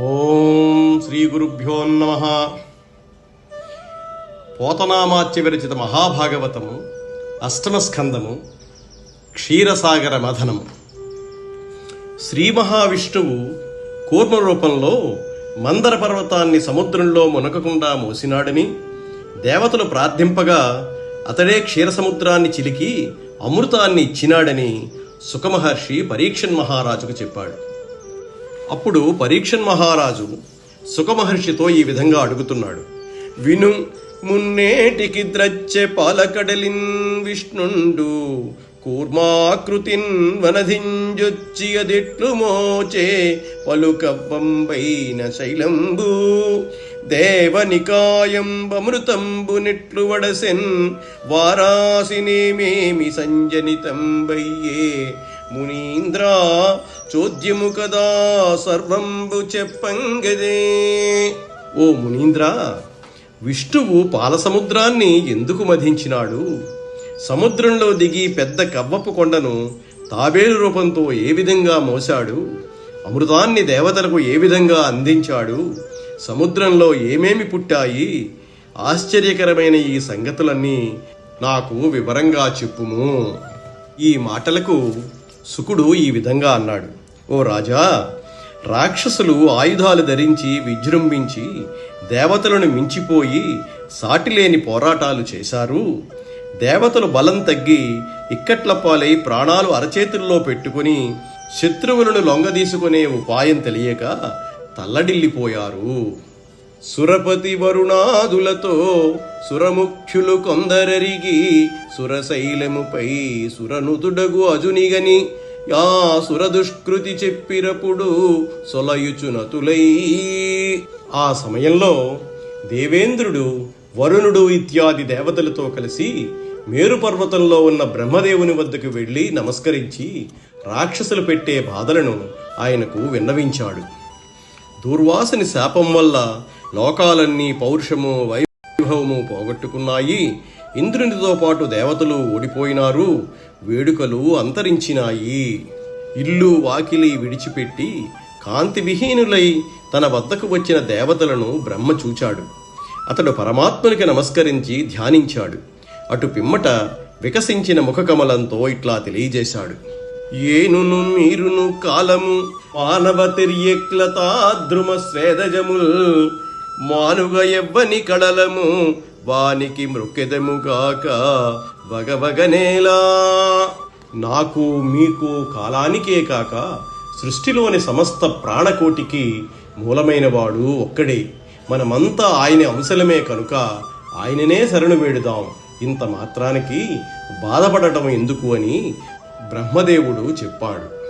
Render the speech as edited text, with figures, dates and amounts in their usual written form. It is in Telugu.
ఓం శ్రీ గురుభ్యో నమః. పోతనామాత్య విరచిత మహాభాగవతము అష్టమ స్కందము క్షీరసాగర మథనము. శ్రీ మహావిష్ణువు కూర్మ రూపంలో మందర పర్వతాన్ని సముద్రంలో మునకకుండా మోసినాడని దేవతలు ప్రార్థింపగా అతడే క్షీరసముద్రాన్ని చిలికి అమృతాన్ని ఇచ్చినాడని సుఖమహర్షి పరీక్షన్ మహారాజుకు చెప్పాడు. అప్పుడు పరీక్షన్ మహారాజు సుఖమహర్షితో ఈ విధంగా అడుగుతున్నాడు. విను, మున్నేటికి ద్రచ్చె పాలకడలిన్ విష్ణుండు కూర్మాకృతిన్ వనధింజొచ్చి అదిట్లు మోచే పలుకవ్వంబైన శైలంబు దేవనికాయంబమృతంబు నెట్లు వడసెన్ వారాసినేమేమి సంజనితంబయ్యే మునీంద్ర చోద్యము కదా సర్వంబు చెప్పంగదే. ఓ మునీంద్ర, విష్ణువు పాలసముద్రాన్ని ఎందుకు మధించినాడు? సముద్రంలో దిగి పెద్ద కవ్వపు కొండను తాబేలు రూపంతో ఏ విధంగా మోశాడు? అమృతాన్ని దేవతలకు ఏ విధంగా అందించాడు? సముద్రంలో ఏమేమి పుట్టాయి? ఆశ్చర్యకరమైన ఈ సంగతులన్నీ నాకు వివరంగా చెప్పుము. ఈ మాటలకు శుకుడు ఈ విధంగా అన్నాడు. ఓ రాజా, రాక్షసులు ఆయుధాలు ధరించి విజృంభించి దేవతలను మించిపోయి సాటిలేని పోరాటాలు చేశారు. దేవతలు బలం తగ్గి ఇక్కట్ల పాలై ప్రాణాలు అరచేతుల్లో పెట్టుకుని శత్రువులను లొంగదీసుకునే ఉపాయం తెలియక తల్లడిల్లిపోయారు. సురపతి వరుణాదులతో సురముఖ్యులు కొందరరిగి సురశైలముపై సురనుతుడగు అజునిగని యా సురదుష్కృతి చెప్పిరప్పుడు సొలయుచునతులై. ఆ సమయంలో దేవేంద్రుడు, వరుణుడు ఇత్యాది దేవతలతో కలిసి మేరు పర్వతంలో ఉన్న బ్రహ్మదేవుని వద్దకు వెళ్లి నమస్కరించి రాక్షసులు పెట్టే బాధలను ఆయనకు విన్నవించాడు. దూర్వాసుని శాపం వల్ల లోకాలన్నీ పౌరుషము వైభవము పోగొట్టుకున్నాయి. ఇంద్రునితో పాటు దేవతలు ఓడిపోయినారు. వేడుకలు అంతరించినాయి. ఇల్లు వాకిలి విడిచిపెట్టి కాంతి విహీనులై తన వద్దకు వచ్చిన దేవతలను బ్రహ్మ చూచాడు. అతడు పరమాత్మునికి నమస్కరించి ధ్యానించాడు. అటు పిమ్మట వికసించిన ముఖకమలంతో ఇట్లా తెలియజేశాడు. ఏనును మీరును కాలము మానవ తిర్యక్లతాద్రుమ స్వేదజముల్ మానుగ ఎవ్వని కడలము వానికి మృక్కెదముగాక వగవగనేలా. నాకు మీకు కాలానికే కాక సృష్టిలోని సమస్త ప్రాణకోటికి మూలమైన వాడు ఒక్కడే. మనమంతా ఆయన అంశలమే కనుక ఆయననే శరణు వేడుదాం. ఇంత మాత్రానికి బాధపడటం ఎందుకు అని బ్రహ్మదేవుడు చెప్పాడు.